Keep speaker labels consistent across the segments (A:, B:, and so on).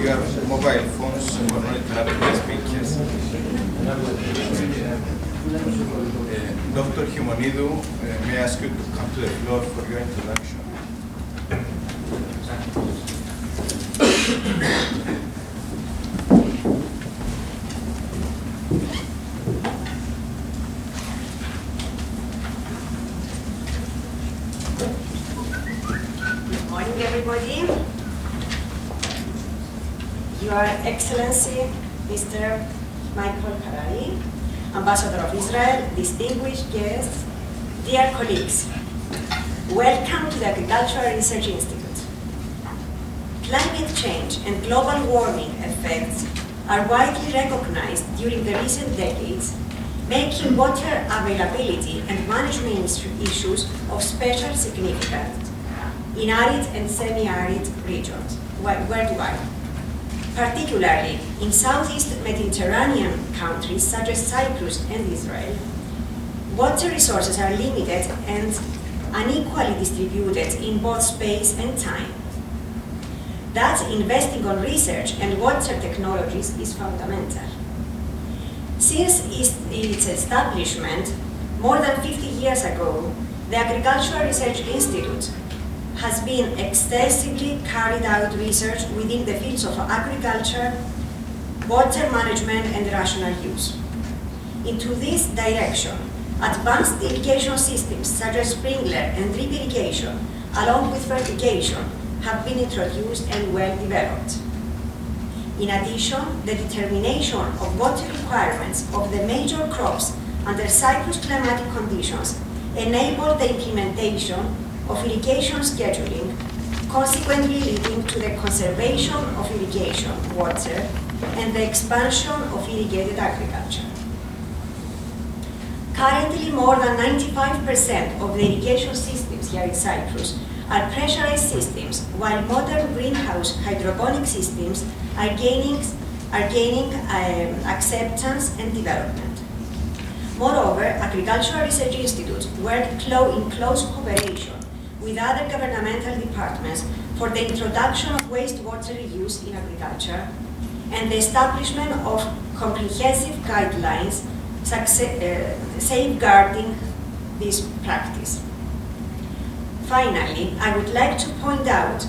A: your mobile phones for not interrupting the speakers. Dr. Chimonidou, may I ask you to come to the floor for your introduction?
B: Good morning, everybody. Your Excellency, Mr. Michael Harari, Ambassador of Israel, distinguished guests, dear colleagues, welcome to the Agricultural Research Institute. Climate change and global warming effects are widely recognized during the recent decades, making water availability and management issues of special significance in arid and semi-arid regions worldwide. Particularly in Southeast Mediterranean countries such as Cyprus and Israel, water resources are limited and unequally distributed in both space and time. Thus, investing on research and water technologies is fundamental. Since its establishment more than 50 years ago, the Agricultural Research Institute has been extensively carried out research within the fields of agriculture, water management, and rational use. Into this direction, advanced irrigation systems such as sprinkler and drip irrigation, along with fertigation, have been introduced and well developed. In addition, the determination of water requirements of the major crops under Cyprus climatic conditions enabled the implementation of irrigation scheduling, consequently leading to the conservation of irrigation water and the expansion of irrigated agriculture. Currently, more than 95% of the irrigation systems here in Cyprus are pressurized systems, while modern greenhouse hydroponic systems are gaining acceptance and development. Moreover, Agricultural Research Institute worked in close cooperation with other governmental departments for the introduction of wastewater reuse in agriculture and the establishment of comprehensive guidelines safeguarding this practice. Finally, I would like to point out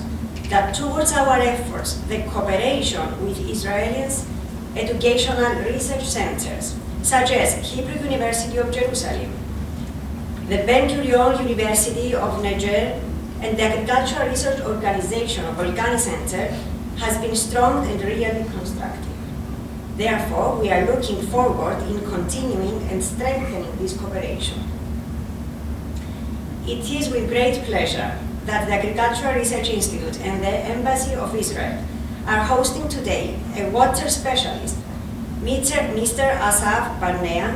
B: that towards our efforts, the cooperation with Israel's educational research centers, such as Hebrew University of Jerusalem, the Ben-Gurion University of Niger, and the Agricultural Research Organization of Volcani Center, has been strong and really constructive. Therefore, we are looking forward in continuing and strengthening this cooperation. It is with great pleasure that the Agricultural Research Institute and the Embassy of Israel are hosting today a water specialist, Mr. Assaf Barnea,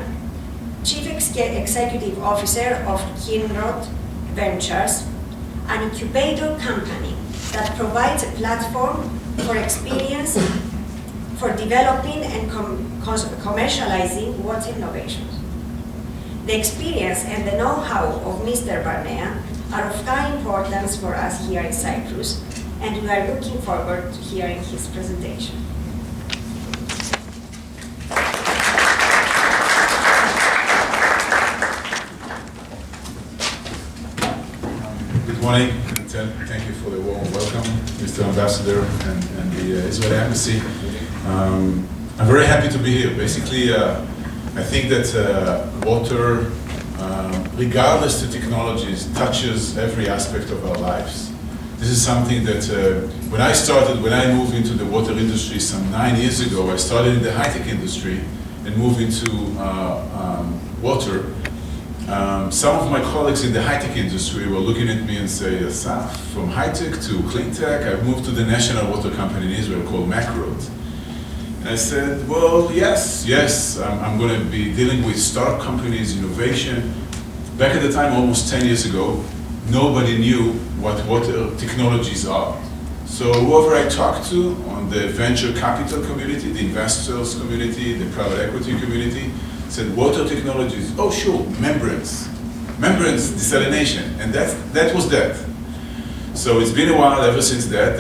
B: Chief Executive Officer of Kinrot Ventures, an incubator company that provides a platform for experience for developing and commercializing water innovations. The experience and the know-how of Mr. Barnea are of high importance for us here in Cyprus, and we are looking forward to hearing his presentation.
C: Good morning, and thank you for the warm welcome, Mr. Ambassador and the Israeli Embassy. I'm very happy to be here. Basically, I think that water, regardless of technologies, touches every aspect of our lives. This is something that when I moved into the water industry some 9 years ago, I started in the high-tech industry and moved into water. Some of my colleagues in the high-tech industry were looking at me and say, Assaf, from high-tech to clean-tech, I've moved to the national water company in Israel called Kinrot. And I said, well, yes, I'm going to be dealing with startup companies, innovation. Back at the time, almost 10 years ago, nobody knew what water technologies are. So whoever I talked to on the venture capital community, the investors community, the private equity community, said water technologies, oh sure, membranes, desalination, and that was that. So it's been a while ever since that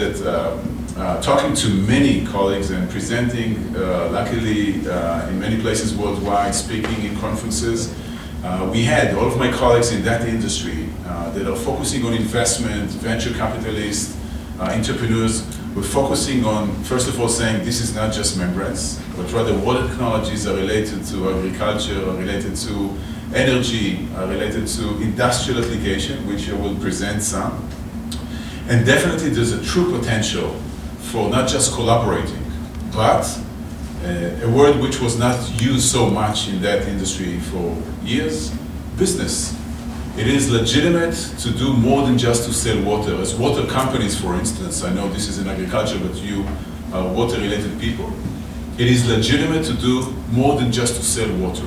C: talking to many colleagues and presenting, luckily, in many places worldwide, speaking in conferences. We had all of my colleagues in that industry that are focusing on investment, venture capitalists, entrepreneurs. We're focusing on, first of all, saying this is not just membranes, but rather what technologies are related to agriculture, are related to energy, are related to industrial application, which I will present some. And definitely there's a true potential for not just collaborating, but a word which was not used so much in that industry for years, business. It is legitimate to do more than just to sell water. As water companies, for instance, I know this is in agriculture, but you are water-related people. It is legitimate to do more than just to sell water.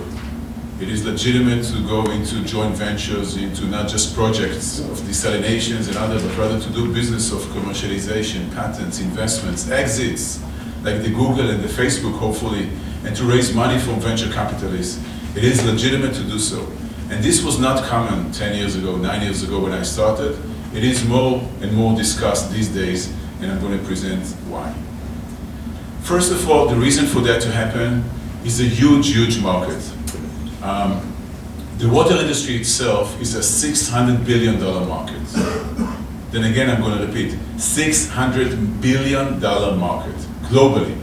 C: It is legitimate to go into joint ventures, into not just projects of desalinations and other, but rather to do business of commercialization, patents, investments, exits, like the Google and the Facebook, hopefully, and to raise money from venture capitalists. It is legitimate to do so. And this was not common 10 years ago, 9 years ago when I started. It is more and more discussed these days, and I'm going to present why. First of all, the reason for that to happen is a huge, huge market. The water industry itself is a $600 billion market. Then again, I'm going to repeat, $600 billion market globally.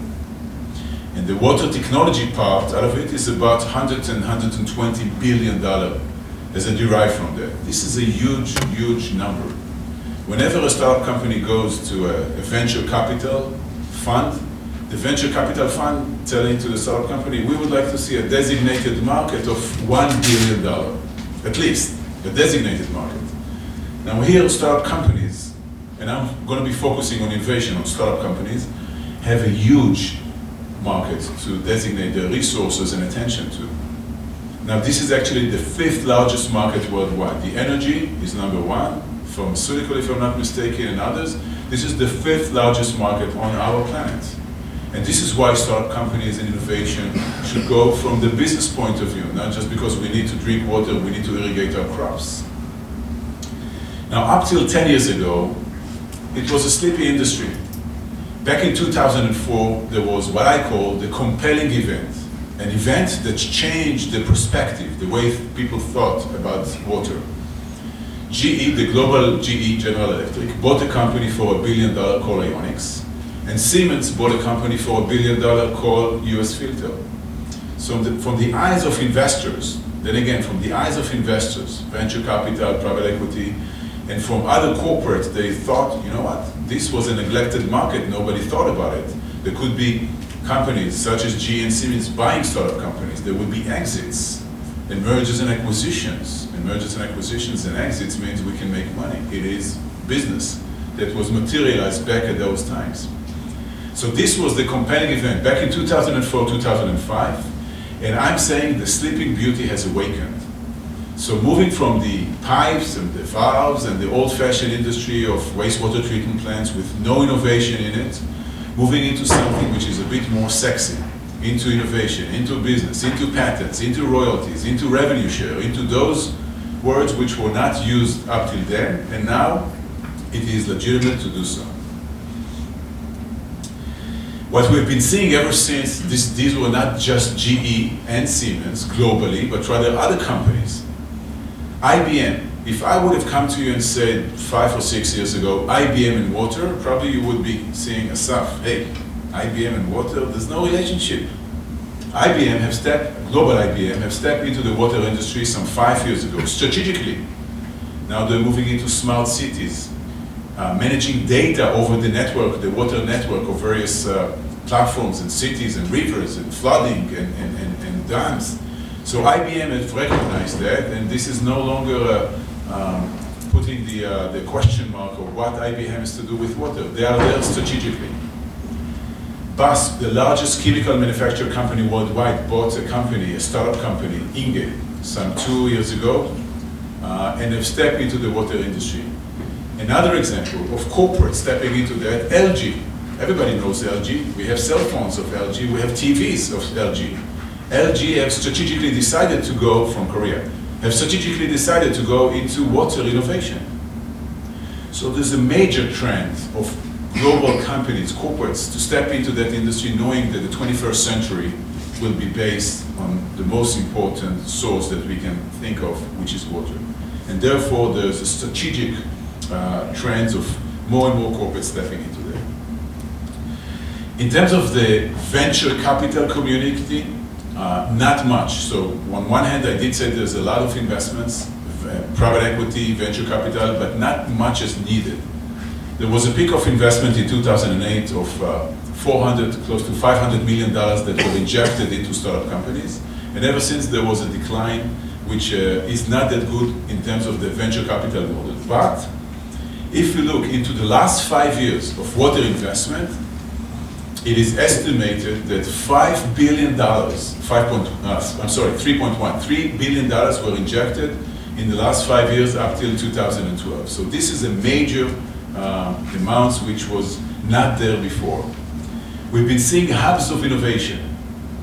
C: And the water technology part out of it is about $100 and $120 billion as a derived from that. This is a huge, huge number. Whenever a startup company goes to a venture capital fund, the venture capital fund telling to the startup company, we would like to see a designated market of $1 billion, at least, a designated market. Now here, startup companies, and I'm going to be focusing on innovation on startup companies, have a huge market to designate their resources and attention to. Now this is actually the 5th largest market worldwide. The energy is number 1, pharmaceutical if I'm not mistaken, and others. This is the 5th largest market on our planet. And this is why startup companies and innovation should go from the business point of view, not just because we need to drink water, we need to irrigate our crops. Now up till 10 years ago, it was a sleepy industry. Back in 2004, there was what I call the compelling event, an event that changed the perspective, the way people thought about water. GE, the global GE, General Electric, bought a company for $1 billion called Ionics, and Siemens bought a company for $1 billion called US Filter. So from the eyes of investors, then again, from the eyes of investors, venture capital, private equity, and from other corporates, they thought, you know what, this was a neglected market, nobody thought about it. There could be companies such as GE and Siemens buying startup companies. There would be exits and mergers and acquisitions. And mergers and acquisitions and exits means we can make money. It is business that was materialized back at those times. So this was the compelling event back in 2004, 2005. And I'm saying the sleeping beauty has awakened. So moving from the pipes and the valves and the old-fashioned industry of wastewater treatment plants with no innovation in it, moving into something which is a bit more sexy, into innovation, into business, into patents, into royalties, into revenue share, into those words which were not used up till then, and now it is legitimate to do so. What we've been seeing ever since, these were not just GE and Siemens globally, but rather other companies. IBM, if I would have come to you and said 5 or 6 years ago, IBM and water, probably you would be saying, Assaf, hey, IBM and water, there's no relationship. Global IBM have stepped into the water industry some 5 years ago, strategically. Now they're moving into smart cities, managing data over the network, the water network of various platforms and cities and rivers and flooding and dams. So IBM has recognized that, and this is no longer putting the question mark of what IBM has to do with water. They are there strategically. BASF, the largest chemical manufacturer company worldwide, bought a company, a startup company, Inge, some 2 years ago, and have stepped into the water industry. Another example of corporate stepping into that, LG. Everybody knows LG. We have cell phones of LG. We have TVs of LG. LG have strategically decided to go from Korea, have strategically decided to go into water innovation. So there's a major trend of global companies, corporates, to step into that industry knowing that the 21st century will be based on the most important source that we can think of, which is water. And therefore, there's a strategic trends of more and more corporates stepping into that. In terms of the venture capital community, not much. So on one hand, I did say there's a lot of investments, private equity, venture capital, but not much is needed. There was a peak of investment in 2008 of close to $500 million that were injected into startup companies. And ever since, there was a decline, which is not that good in terms of the venture capital model. But if you look into the last 5 years of water investment, it is estimated that $3 billion were injected in the last 5 years up till 2012. So this is a major amount which was not there before. We've been seeing hubs of innovation.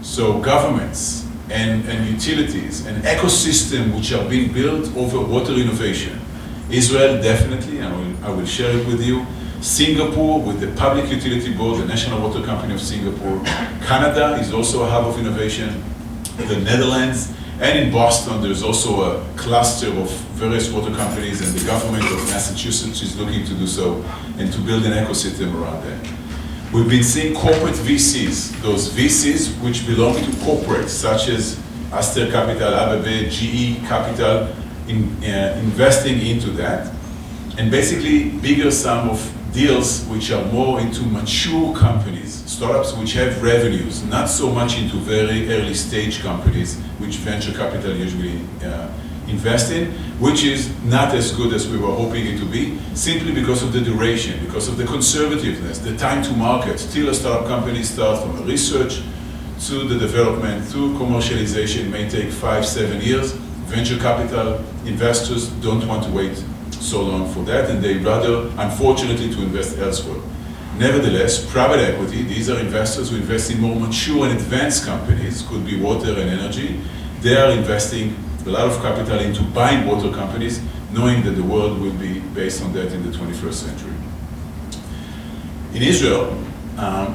C: So governments and utilities, an ecosystem which are being built over water innovation. Israel definitely, and I will share it with you. Singapore with the Public Utility Board, the National Water Company of Singapore. Canada is also a hub of innovation. The Netherlands, and in Boston there's also a cluster of various water companies, and the government of Massachusetts is looking to do so and to build an ecosystem around that. We've been seeing corporate VCs, those VCs which belong to corporates such as Aster Capital, ABB, GE Capital, investing into that. And basically bigger sum of deals which are more into mature companies, startups which have revenues, not so much into very early stage companies which venture capital usually invest in, which is not as good as we were hoping it to be, simply because of the duration, because of the conservativeness, the time to market. Till a startup company starts from research to the development to commercialization may take 5-7 years. Venture capital investors don't want to wait so long for that, and they rather, unfortunately, to invest elsewhere. Nevertheless, private equity, these are investors who invest in more mature and advanced companies, could be water and energy. They are investing a lot of capital into buying water companies, knowing that the world will be based on that in the 21st century. In Israel,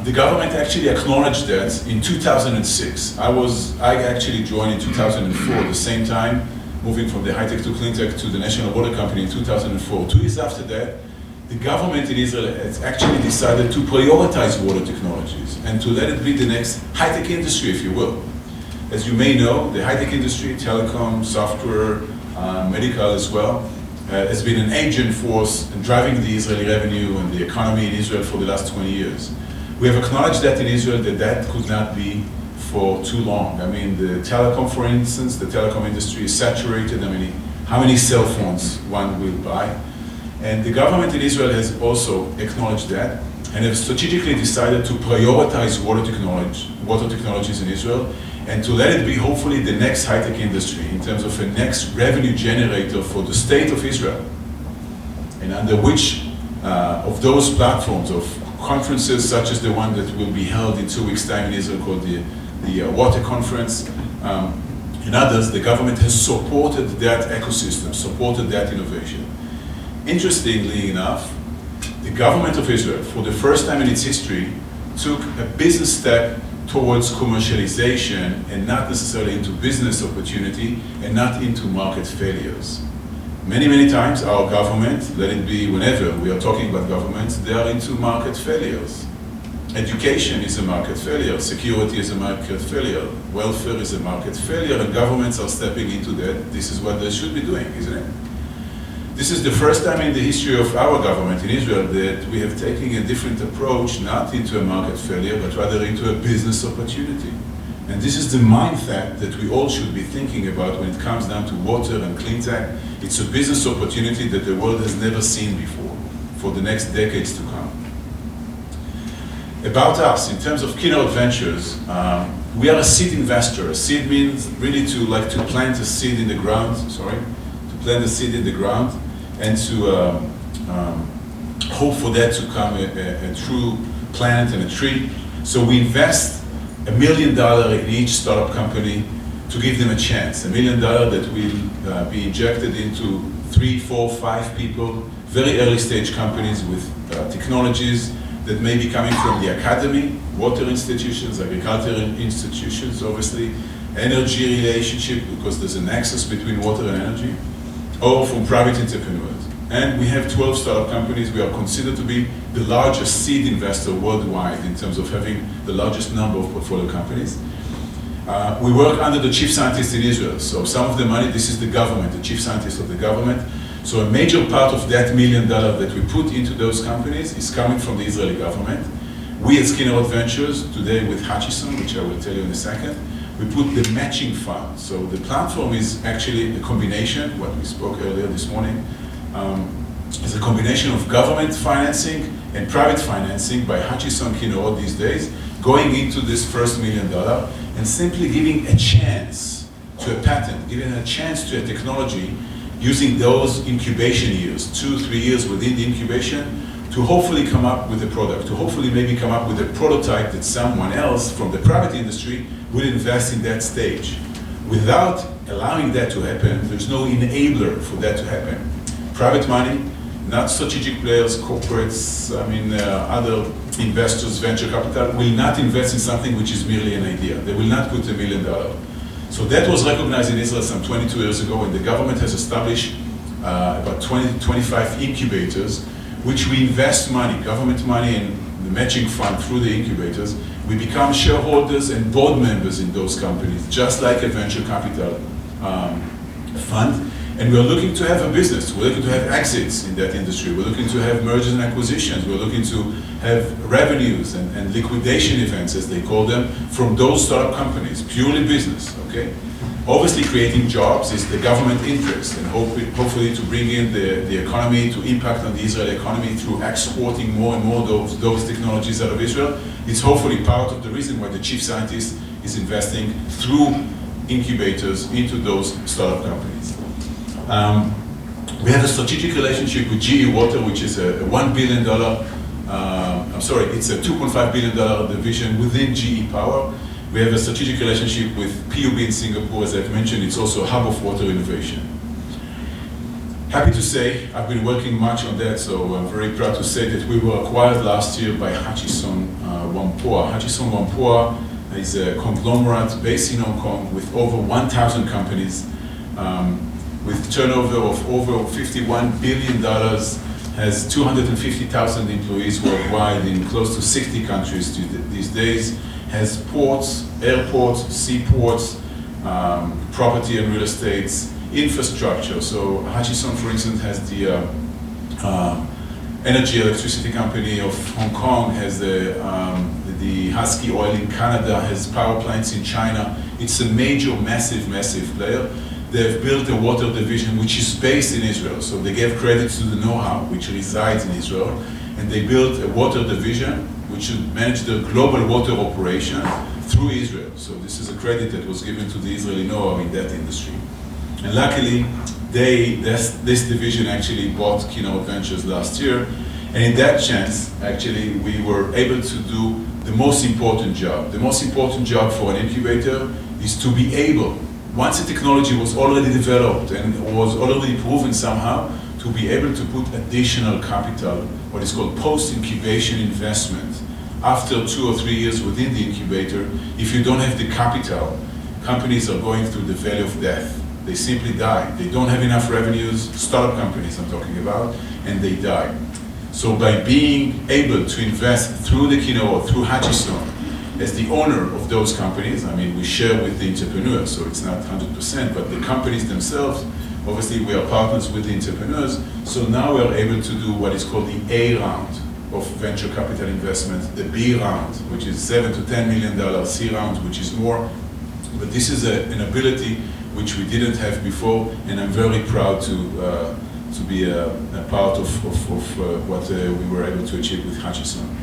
C: the government actually acknowledged that in 2006. I actually joined in 2004, the same time, moving from the high-tech to clean-tech to the National Water Company in 2004. 2 years after that, the government in Israel has actually decided to prioritize water technologies and to let it be the next high-tech industry, if you will. As you may know, the high-tech industry, telecom, software, medical as well, has been an agent force in driving the Israeli revenue and the economy in Israel for the last 20 years. We have acknowledged that in Israel that could not be for too long. I mean, the telecom, for instance, the telecom industry is saturated. I mean, how many cell phones one will buy? And the government in Israel has also acknowledged that and have strategically decided to prioritize water technologies in Israel and to let it be hopefully the next high-tech industry in terms of a next revenue generator for the state of Israel. And under which of those platforms of conferences such as the one that will be held in 2 weeks' time in Israel called the Watec conference, and others, the government has supported that ecosystem, supported that innovation. Interestingly enough, the government of Israel, for the first time in its history, took a business step towards commercialization and not necessarily into business opportunity and not into market failures. Many, many times our government, let it be whenever we are talking about governments, they are into market failures. Education is a market failure, security is a market failure, welfare is a market failure, and governments are stepping into that. This is what they should be doing, isn't it? This is the first time in the history of our government in Israel that we have taken a different approach, not into a market failure, but rather into a business opportunity. And this is the mindset that we all should be thinking about when it comes down to water and clean tech. It's a business opportunity that the world has never seen before for the next decades to come. About us, in terms of Kinrot Ventures, we are a seed investor. A seed means really to plant a seed in the ground, to plant a seed in the ground and to hope for that to come a true plant and a tree. So we invest $1 million in each startup company to give them a chance. $1 million that will be injected into 3, 4, 5 people, very early stage companies with technologies that may be coming from the academy, water institutions, agricultural institutions, obviously, energy relationship, because there's a nexus between water and energy, or from private entrepreneurs. And we have 12 startup companies. We are considered to be the largest seed investor worldwide in terms of having the largest number of portfolio companies. We work under the chief scientist in Israel. So some of the money, this is the government, the chief scientist of the government. So a major part of that $1 million that we put into those companies is coming from the Israeli government. We at Kinrot Ventures, today with Hutchison, which I will tell you in a second, we put the matching fund. So the platform is actually a combination, what we spoke earlier this morning, is a combination of government financing and private financing by Hutchison Kinrot these days, going into this first $1 million and simply giving a chance to a patent, giving a chance to a technology using those incubation years, 2-3 years within the incubation, to hopefully come up with a product, to hopefully maybe come up with a prototype that someone else from the private industry will invest in that stage. Without allowing that to happen, there's no enabler for that to happen. Private money, not strategic players, corporates, other investors, venture capital, will not invest in something which is merely an idea. They will not put $1 million. So that was recognized in Israel some 22 years ago, and the government has established about 25 incubators, which we invest money, government money, and the matching fund through the incubators. We become shareholders and board members in those companies, just like a venture capital fund. And we're looking to have a business. We're looking to have exits in that industry. We're looking to have mergers and acquisitions. We're looking to have revenues and liquidation events, as they call them, from those startup companies, purely business, okay? Obviously, creating jobs is the government interest, and hopefully to bring in the economy, to impact on the Israeli economy through exporting more and more those technologies out of Israel. It's hopefully part of the reason why the chief scientist is investing through incubators into those startup companies. We have a strategic relationship with GE Water, which is a $1 billion, it's a $2.5 billion division within GE Power. We have a strategic relationship with PUB in Singapore, as I've mentioned. It's also a hub of water innovation. Happy to say, I've been working much on that, so I'm very proud to say that we were acquired last year by Hutchison Whampoa. Hutchison Whampoa is a conglomerate based in Hong Kong with over 1,000 companies, with turnover of over $51 billion, has 250,000 employees worldwide in close to 60 countries these days, has ports, airports, seaports, property and real estates, infrastructure. So Hutchison, for instance, has the energy electricity company of Hong Kong, has the Husky Oil in Canada, has power plants in China. It's a major, massive player. They've built a water division which is based in Israel. So they gave credit to the know-how which resides in Israel, and they built a water division which should manage the global water operation through Israel. So this is a credit that was given to the Israeli know-how in that industry. And luckily, this division actually bought Kinrot Ventures last year, and in that chance, actually, we were able to do the most important job. The most important job for an incubator is to be able, once the technology was already developed and was already proven somehow, to be able to put additional capital, what is called post-incubation investment. After 2 or 3 years within the incubator, if you don't have the capital, companies are going through the valley of death. They simply die. They don't have enough revenues, startup companies I'm talking about, and they die. So by being able to invest through the Kinrot, through Hutchison, as the owner of those companies, we share with the entrepreneurs, so it's not 100%, but the companies themselves, obviously we are partners with the entrepreneurs, so now we are able to do what is called the A round of venture capital investment, the B round, which is $7 to $10 million, C round, which is more, but this is an ability which we didn't have before, and I'm very proud to be a part of what we were able to achieve with Hutchison.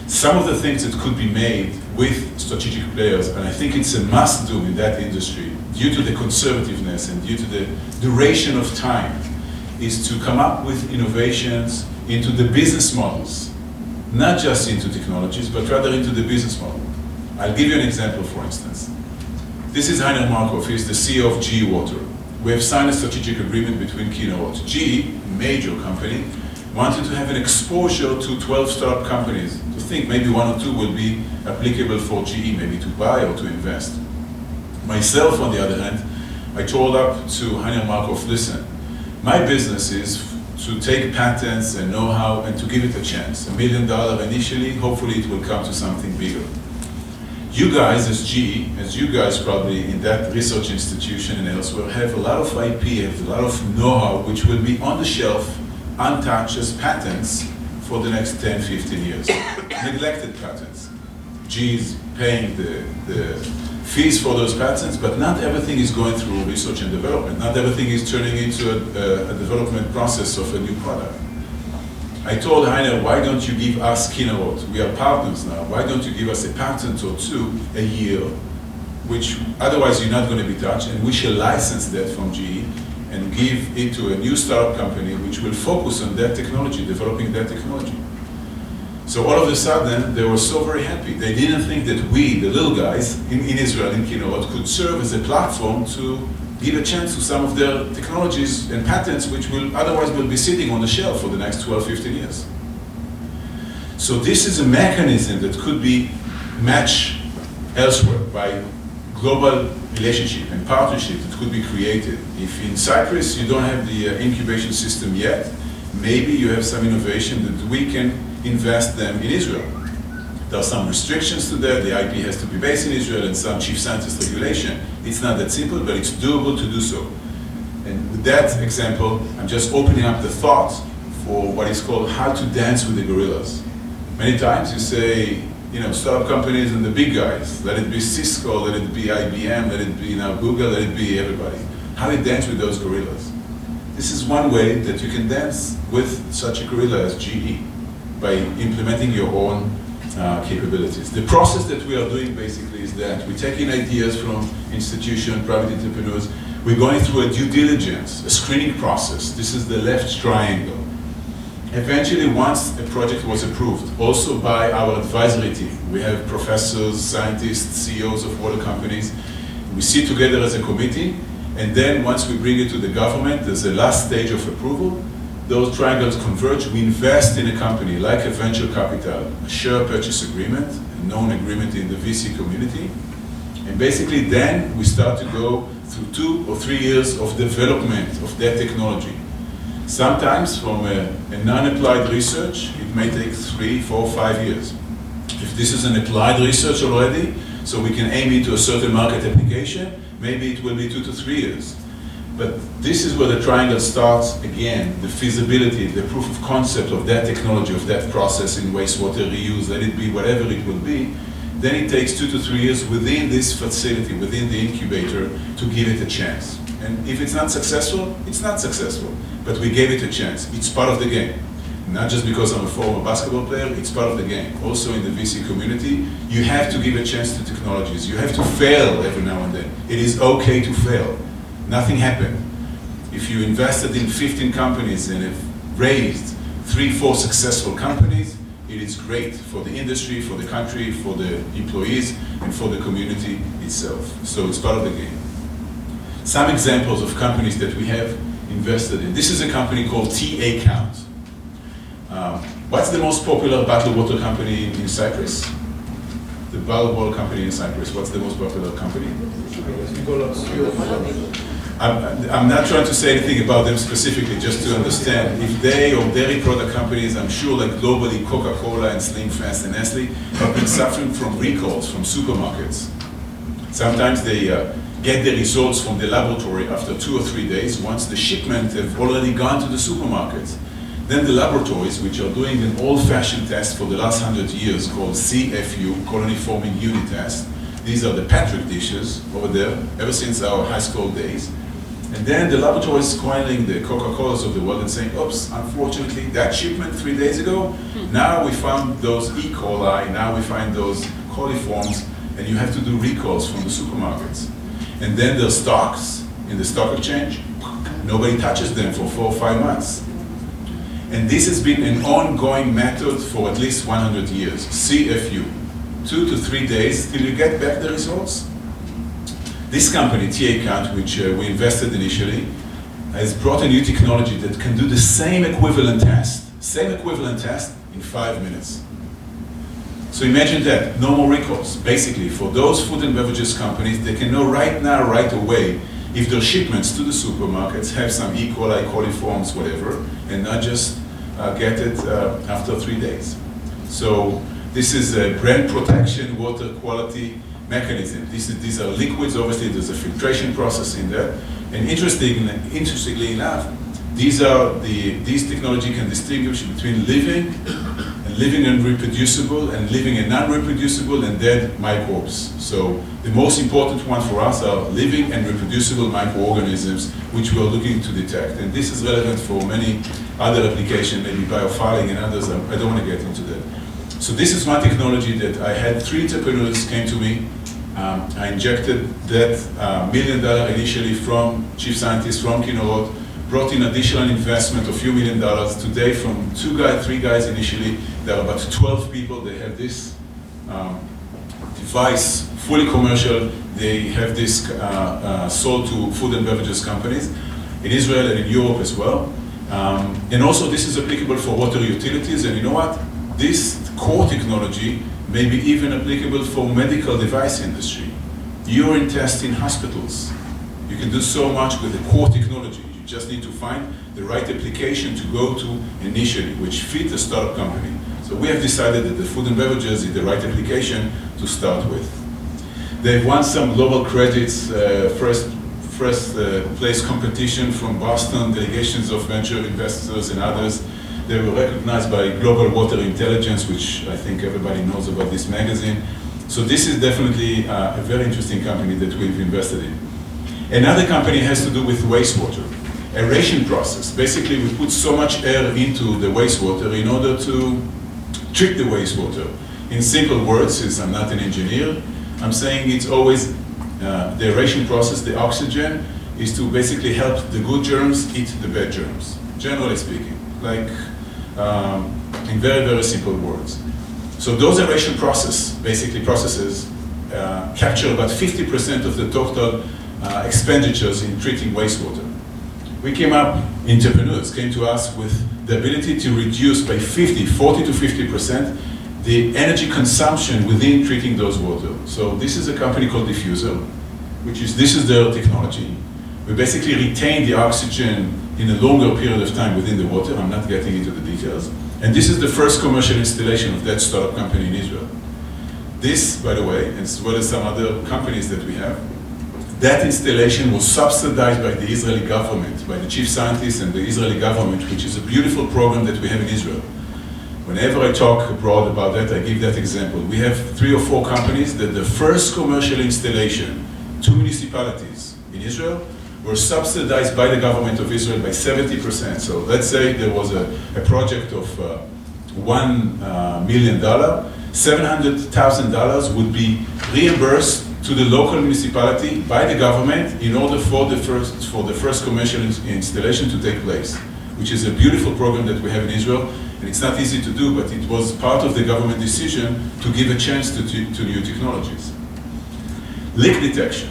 C: Some of the things that could be made with strategic players, and I think it's a must-do in that industry, due to the conservativeness and due to the duration of time, is to come up with innovations into the business models, not just into technologies, but rather into the business model. I'll give you an example, for instance. This is Heiner Markov, he's the CEO of GE Water. We have signed a strategic agreement between Kinrot. GE, major company, wanted to have an exposure to 12 startup companies, to think maybe one or two will be applicable for GE, maybe to buy or to invest. Myself, on the other hand, I told up to Heiner Markov, listen, my business is to take patents and know-how and to give it a chance. $1 million initially, hopefully it will come to something bigger. You guys, as GE, as you guys probably in that research institution and elsewhere, have a lot of IP, have a lot of know-how, which will be on the shelf, untouched as patents for the next 10, 15 years. Neglected patents. GE is paying the fees for those patents, but not everything is going through research and development. Not everything is turning into a development process of a new product. I told Heiner, why don't you give us Kinrot? We are partners now. Why don't you give us a patent or two a year, which otherwise you're not going to be touched, and we shall license that from GE and give it to a new startup company which will focus on that technology, developing that technology. So all of a sudden, they were so very happy. They didn't think that we, the little guys in Israel, in Kinrot, could serve as a platform to give a chance to some of their technologies and patents which will otherwise will be sitting on the shelf for the next 12, 15 years. So this is a mechanism that could be matched elsewhere by global relationship and partnership that could be created. If in Cyprus you don't have the incubation system yet, maybe you have some innovation that we can invest them in Israel. There are some restrictions to that. The IP has to be based in Israel and some chief scientist regulation. It's not that simple, but it's doable to do so. And with that example, I'm just opening up the thought for what is called how to dance with the gorillas. Many times you say, startup companies and the big guys, let it be Cisco, let it be IBM, let it be Google, let it be everybody. How do you dance with those gorillas? This is one way that you can dance with such a gorilla as GE, by implementing your own capabilities. The process that we are doing basically is that we're taking ideas from institutions, private entrepreneurs, we're going through a due diligence, a screening process. This is the left triangle. Eventually, once a project was approved, also by our advisory team, we have professors, scientists, CEOs of water companies, we sit together as a committee, and then once we bring it to the government, there's a last stage of approval. Those triangles converge, we invest in a company like a venture capital, a share purchase agreement, a known agreement in the VC community. And basically then we start to go through 2 or 3 years of development of that technology. Sometimes from a non-applied research, it may take 3, 4, 5 years. If this is an applied research already, so we can aim into a certain market application, maybe it will be 2 to 3 years. But this is where the triangle starts again, the feasibility, the proof of concept of that technology, of that process in wastewater reuse, let it be whatever it will be. Then it takes 2 to 3 years within this facility, within the incubator, to give it a chance. And if it's not successful, it's not successful. But we gave it a chance. It's part of the game. Not just because I'm a former basketball player, it's part of the game. Also in the VC community, you have to give a chance to technologies. You have to fail every now and then. It is okay to fail. Nothing happened. If you invested in 15 companies and have raised 3, 4 successful companies, it is great for the industry, for the country, for the employees, and for the community itself. So it's part of the game. Some examples of companies that we have invested in. This is a company called TA Count. What's the most popular bottled water company in Cyprus? The bottled water company in Cyprus. What's the most popular company? I'm not trying to say anything about them specifically, just to understand. If they or dairy product companies, I'm sure like globally, Coca-Cola and Slim Fast and Nestle have been suffering from recalls from supermarkets. Sometimes they get the results from the laboratory after 2 or 3 days, once the shipment have already gone to the supermarkets. Then the laboratories, which are doing an old-fashioned test for the last 100 years called CFU, colony forming unit test. These are the Patrick dishes over there, ever since our high school days. And then the laboratory is calling the Coca-Colas of the world and saying, oops, unfortunately, that shipment 3 days ago, now we found those E. coli, now we find those coliforms, and you have to do recalls from the supermarkets. And then their stocks in the stock exchange, nobody touches them for 4 or 5 months. And this has been an ongoing method for at least 100 years, CFU. 2 to 3 days till you get back the results. This company, TA Count, which we invested initially, has brought a new technology that can do the same equivalent test Same equivalent test in 5 minutes. So imagine that, no more recalls. Basically, for those food and beverages companies, they can know right now, right away, if their shipments to the supermarkets have some E. coli, coliforms, whatever, and not just get it after 3 days. So this is a brand protection, water quality mechanism. These are liquids, obviously there's a filtration process in there. And interestingly enough, these technology can distinguish between living and reproducible, and living and non-reproducible, and dead microbes. So the most important one for us are living and reproducible microorganisms, which we're looking to detect. And this is relevant for many other applications, maybe biofiling and others. I don't want to get into that. So this is one technology that I had 3 entrepreneurs came to me. I injected that $1 million initially from chief scientists from Kinrot, brought in additional investment of a few $1 million. Today, from 3 guys initially, there are about 12 people. They have this device, fully commercial. They have this sold to food and beverages companies in Israel and in Europe as well. And also, this is applicable for water utilities. And you know what? This core technology may be even applicable for medical device industry. Urine test in hospitals. You can do so much with the core technology. You just need to find the right application to go to initially, which fit a startup company. So we have decided that the food and beverages is the right application to start with. They've won some global credits, first place competition from Boston, delegations of venture investors and others. They were recognized by Global Water Intelligence, which I think everybody knows about this magazine. So this is definitely a very interesting company that we've invested in. Another company has to do with wastewater. Aeration process. Basically, we put so much air into the wastewater in order to treat the wastewater. In simple words, since I'm not an engineer, I'm saying it's always the aeration process, the oxygen, is to basically help the good germs eat the bad germs, generally speaking, like in very, very simple words. So those aeration processes capture about 50% of the total expenditures in treating wastewater. We came up, entrepreneurs came to us with the ability to reduce by 40 to 50% the energy consumption within treating those water. So this is a company called Diffuser, this is their technology. We basically retain the oxygen in a longer period of time within the water. I'm not getting into the details. And this is the first commercial installation of that startup company in Israel. This, by the way, as well as some other companies that we have, that installation was subsidized by the Israeli government, by the chief scientists and the Israeli government, which is a beautiful program that we have in Israel. Whenever I talk abroad about that, I give that example. We have 3 or 4 companies that the first commercial installation, 2 municipalities in Israel, were subsidized by the government of Israel by 70%. So let's say there was a project of $1 million, $700,000 would be reimbursed to the local municipality by the government in order for the first commercial installation to take place, which is a beautiful program that we have in Israel. And it's not easy to do, but it was part of the government decision to give a chance to new technologies. Leak detection.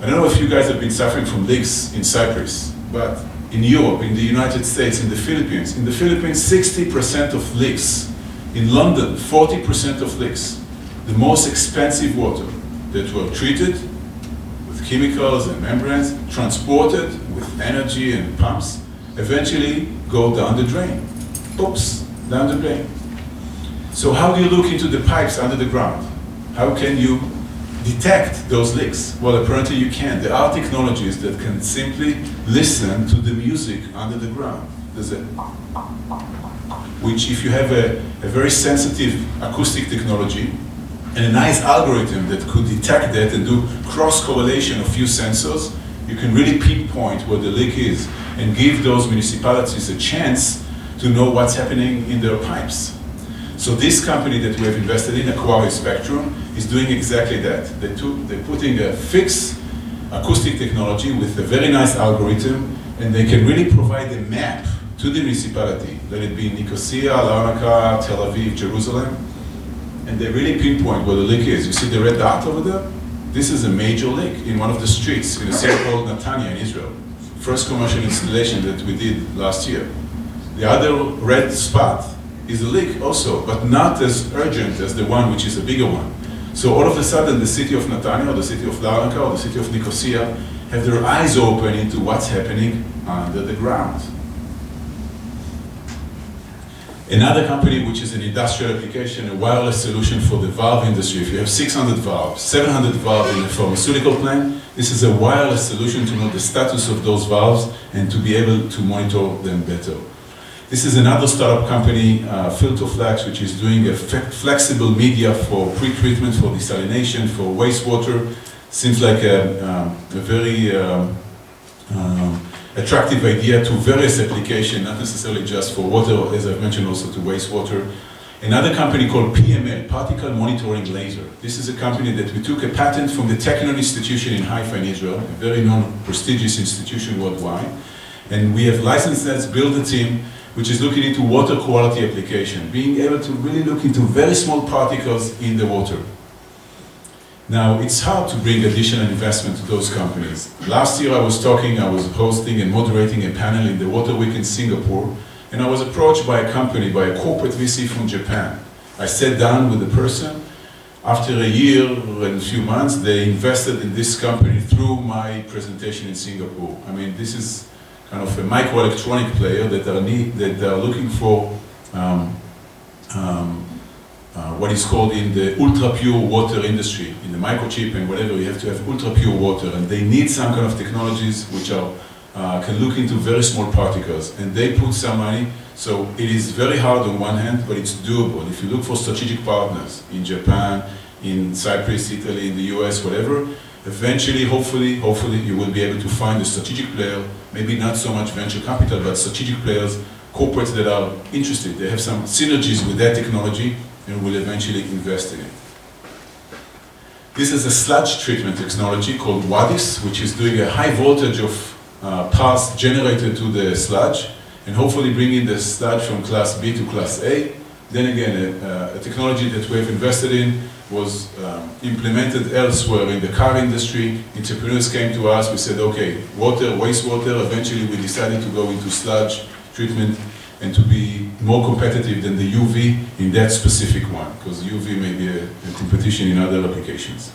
C: I don't know if you guys have been suffering from leaks in Cyprus, but in Europe, in the United States, in the Philippines, 60% of leaks. In London, 40% of leaks. The most expensive water that were treated with chemicals and membranes, transported with energy and pumps, eventually go down the drain. Oops, down the drain. So how do you look into the pipes under the ground? How can you detect those leaks? Well, apparently you can. There are technologies that can simply listen to the music under the ground. There's which if you have a very sensitive acoustic technology and a nice algorithm that could detect that and do cross-correlation of few sensors, you can really pinpoint where the leak is and give those municipalities a chance to know what's happening in their pipes. So this company that we have invested in, Aquarius Spectrum, is doing exactly that. They're putting a fixed acoustic technology with a very nice algorithm, and they can really provide a map to the municipality, let it be Nicosia, Larnaca, Tel Aviv, Jerusalem, and they really pinpoint where the leak is. You see the red dot over there? This is a major leak in one of the streets in a city called Netanya in Israel. First commercial installation that we did last year. The other red spot is a leak also, but not as urgent as the one which is a bigger one. So all of a sudden, the city of Netanya, or the city of Larnaca, or the city of Nicosia have their eyes open into what's happening under the ground. Another company which is an industrial application, a wireless solution for the valve industry. If you have 600 valves, 700 valves in a pharmaceutical plant, this is a wireless solution to know the status of those valves and to be able to monitor them better. This is another startup company, Filterflex, which is doing a flexible media for pre-treatment, for desalination, for wastewater. Seems like a very attractive idea to various applications, not necessarily just for water, as I've mentioned, also to wastewater. Another company called PML, Particle Monitoring Laser. This is a company that we took a patent from the Technion Institution in Haifa in Israel, a very known, prestigious institution worldwide. And we have licensed that, built a team, which is looking into water quality application, being able to really look into very small particles in the water. Now, it's hard to bring additional investment to those companies. Last year I was hosting and moderating a panel in the Water Week in Singapore, and I was approached by a company, by a corporate VC from Japan. I sat down with the person. After a year and a few months, they invested in this company through my presentation in Singapore. I mean, this is kind of a microelectronic player that are looking for what is called in the ultra-pure water industry. In the microchip and whatever, you have to have ultra-pure water, and they need some kind of technologies which are, can look into very small particles, and they put some money. So it is very hard on one hand, but it's doable. If you look for strategic partners in Japan, in Cyprus, Italy, in the US, whatever, eventually, hopefully, you will be able to find a strategic player, maybe not so much venture capital, but strategic players, corporates that are interested. They have some synergies with that technology and will eventually invest in it. This is a sludge treatment technology called Wadis, which is doing a high voltage of pulse generated to the sludge, and hopefully bringing the sludge from class B to class A. Then again, a technology that we have invested in was implemented elsewhere in the car industry. Entrepreneurs came to us, we said, okay, water, wastewater, eventually we decided to go into sludge treatment and to be more competitive than the UV in that specific one, because UV may be a competition in other applications.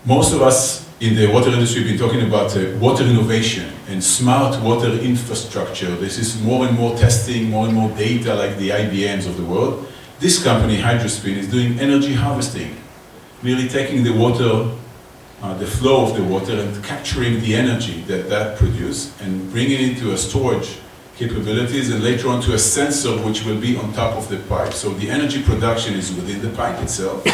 C: Most of us in the water industry have been talking about water innovation and smart water infrastructure. This is more and more testing, more and more data like the IBMs of the world. This company, Hydrospin, is doing energy harvesting, really taking the water, the flow of the water and capturing the energy that produces and bringing it into a storage capabilities and later on to a sensor which will be on top of the pipe. So the energy production is within the pipe itself,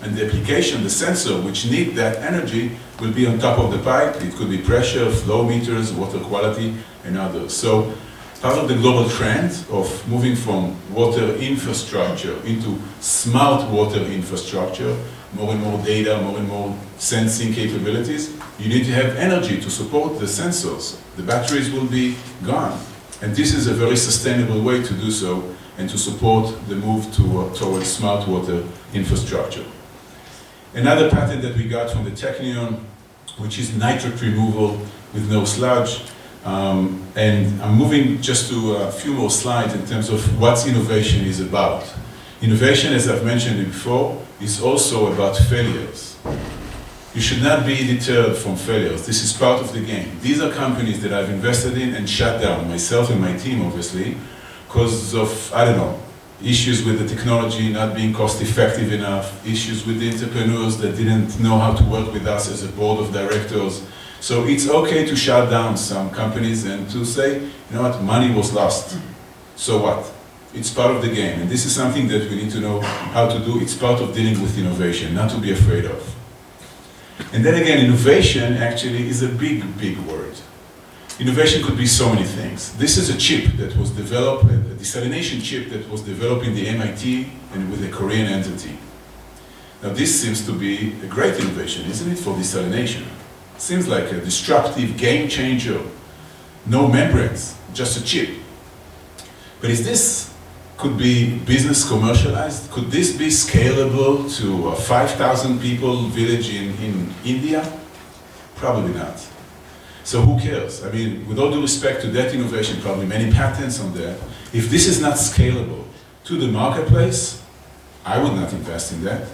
C: and the application, the sensor which need that energy will be on top of the pipe. It could be pressure, flow meters, water quality, and others. So part of the global trend of moving from water infrastructure into smart water infrastructure, more and more data, more and more sensing capabilities, you need to have energy to support the sensors. The batteries will be gone. And this is a very sustainable way to do so and to support the move towards smart water infrastructure. Another patent that we got from the Technion, which is nitrate removal with no sludge. And I'm moving just to a few more slides in terms of what innovation is about. Innovation, as I've mentioned before, is also about failures. You should not be deterred from failures. This is part of the game. These are companies that I've invested in and shut down, myself and my team, obviously, because of, I don't know, issues with the technology not being cost effective enough, issues with the entrepreneurs that didn't know how to work with us as a board of directors. So it's okay to shut down some companies and to say, you know what, money was lost. So what? It's part of the game. And this is something that we need to know how to do. It's part of dealing with innovation, not to be afraid of. And then again, innovation actually is a big, big word. Innovation could be so many things. This is a chip that was developed, a desalination chip that was developed in the MIT and with a Korean entity. Now this seems to be a great innovation, isn't it, for desalination? Seems like a disruptive game changer. No membranes, just a chip. But is this, could be business commercialized? Could this be scalable to a 5,000 people village in India? Probably not. So who cares? I mean, with all due respect to that innovation, probably many patents on that, if this is not scalable to the marketplace, I would not invest in that.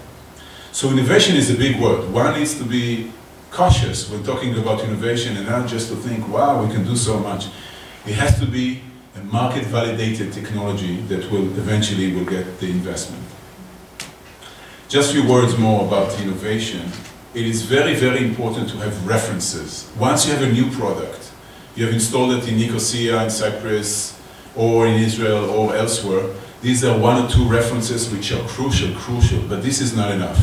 C: So innovation is a big word. One needs to be cautious when talking about innovation and not just to think, wow, we can do so much. It has to be a market-validated technology that will eventually get the investment. Just a few words more about innovation. It is very, very important to have references. Once you have a new product, you have installed it in Nicosia, in Cyprus, or in Israel, or elsewhere, these are 1 or 2 references which are crucial, but this is not enough.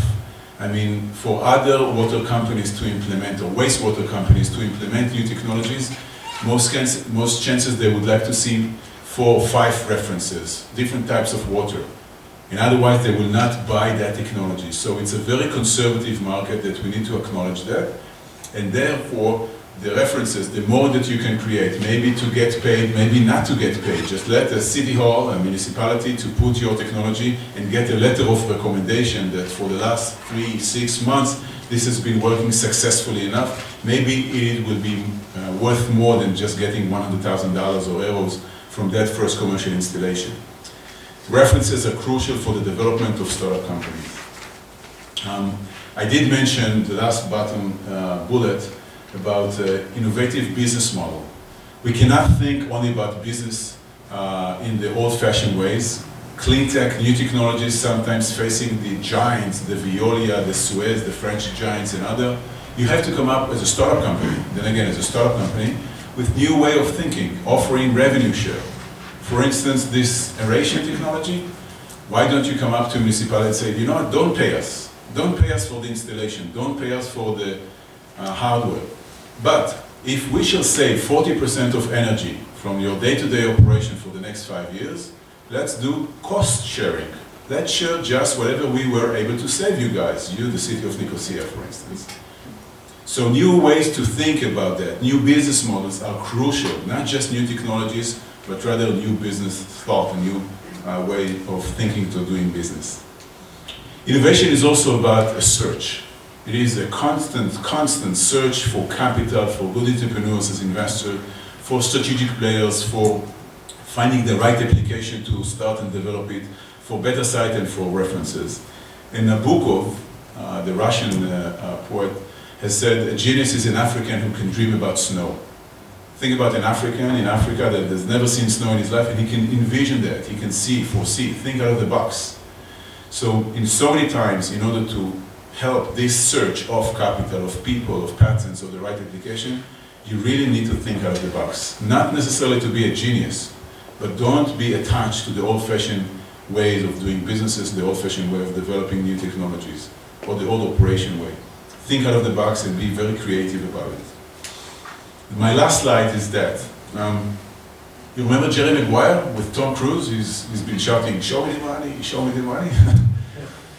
C: I mean, for other water companies to implement, or wastewater companies to implement new technologies, most chances they would like to see 4 or 5 references, different types of water. And otherwise they will not buy that technology. So it's a very conservative market that we need to acknowledge that. And therefore, the references, the more that you can create, maybe to get paid, maybe not to get paid. Just let a city hall, a municipality to put your technology and get a letter of recommendation that for the last 3-6 months, this has been working successfully enough. Maybe it will be worth more than just getting $100,000 or euros from that first commercial installation. References are crucial for the development of startup companies. I did mention the last bottom bullet about innovative business model. We cannot think only about business in the old-fashioned ways. Clean tech, new technologies, sometimes facing the giants, the Veolia, the Suez, the French giants and other. You have to come up as a startup company, then again as a startup company, with new way of thinking, offering revenue share. For instance, this aeration technology, why don't you come up to a municipality and say, you know what, don't pay us. Don't pay us for the installation. Don't pay us for the hardware. But if we shall save 40% of energy from your day-to-day operation for the next 5 years, let's do cost sharing. Let's share just whatever we were able to save you guys, you, the city of Nicosia, for instance. So new ways to think about that, new business models are crucial, not just new technologies, but rather new business thought, a new way of thinking to doing business. Innovation is also about a search. It is a constant search for capital, for good entrepreneurs as investors, for strategic players, for finding the right application to start and develop it, for better sight and for references. In Nabokov, the Russian poet, has said, a genius is an African who can dream about snow. Think about an African in Africa that has never seen snow in his life, and he can envision that, he can see, foresee, think out of the box. So in so many times, in order to help this search of capital, of people, of patents, of the right application, you really need to think out of the box. Not necessarily to be a genius, but don't be attached to the old-fashioned ways of doing businesses, the old-fashioned way of developing new technologies, or the old operation way. Think out of the box and be very creative about it. My last slide is that. You remember Jerry Maguire with Tom Cruise? He's been shouting, show me the money, show me the money.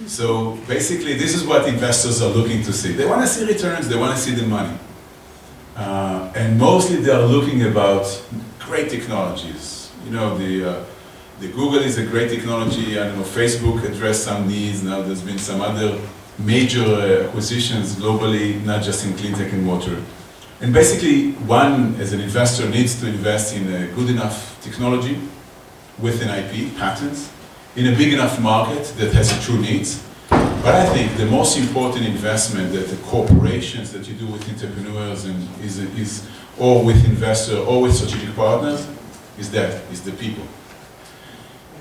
C: So basically, this is what investors are looking to see. They want to see returns, they want to see the money. And mostly they are looking about great technologies. You know, the Google is a great technology. I don't know, Facebook addressed some needs. Now there's been some other major acquisitions globally, not just in clean tech and water. And basically, one, as an investor, needs to invest in a good enough technology with an IP, patents, in a big enough market that has a true needs. But I think the most important investment that the corporations that you do with entrepreneurs and or with investors or with strategic partners is the people.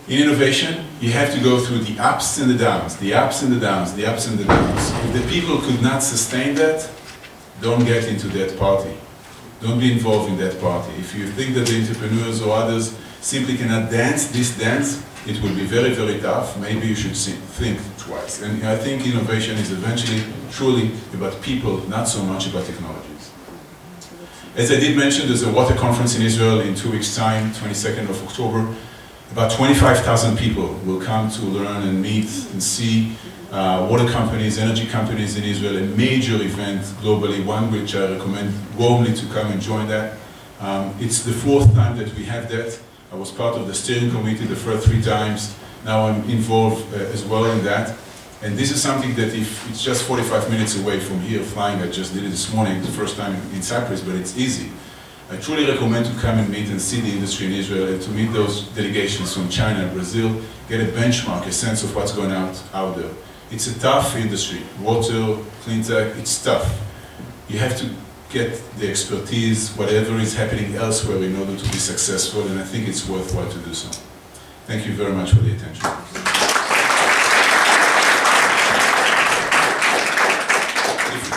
C: In innovation, you have to go through the ups and the downs, the ups and the downs, the ups and the downs. If the people could not sustain that, don't get into that party. Don't be involved in that party. If you think that the entrepreneurs or others simply cannot dance this dance, it will be very, very tough. Maybe you should think twice. And I think innovation is eventually truly about people, not so much about technologies. As I did mention, there's a Watec conference in Israel in 2 weeks' time, 22nd of October. About 25,000 people will come to learn and meet and see water companies, energy companies in Israel, a major event globally, one which I recommend warmly to come and join that. It's the 4th time that we have that. I was part of the steering committee the first 3 times. Now I'm involved as well in that. And this is something that if it's just 45 minutes away from here flying, I just did it this morning, the first time in Cyprus, but it's easy. I truly recommend to come and meet and see the industry in Israel and to meet those delegations from China and Brazil, get a benchmark, a sense of what's going out there. It's a tough industry. Water, clean tech, it's tough. You have to get the expertise, whatever is happening elsewhere in order to be successful, and I think it's worthwhile to do so. Thank you very much for the attention.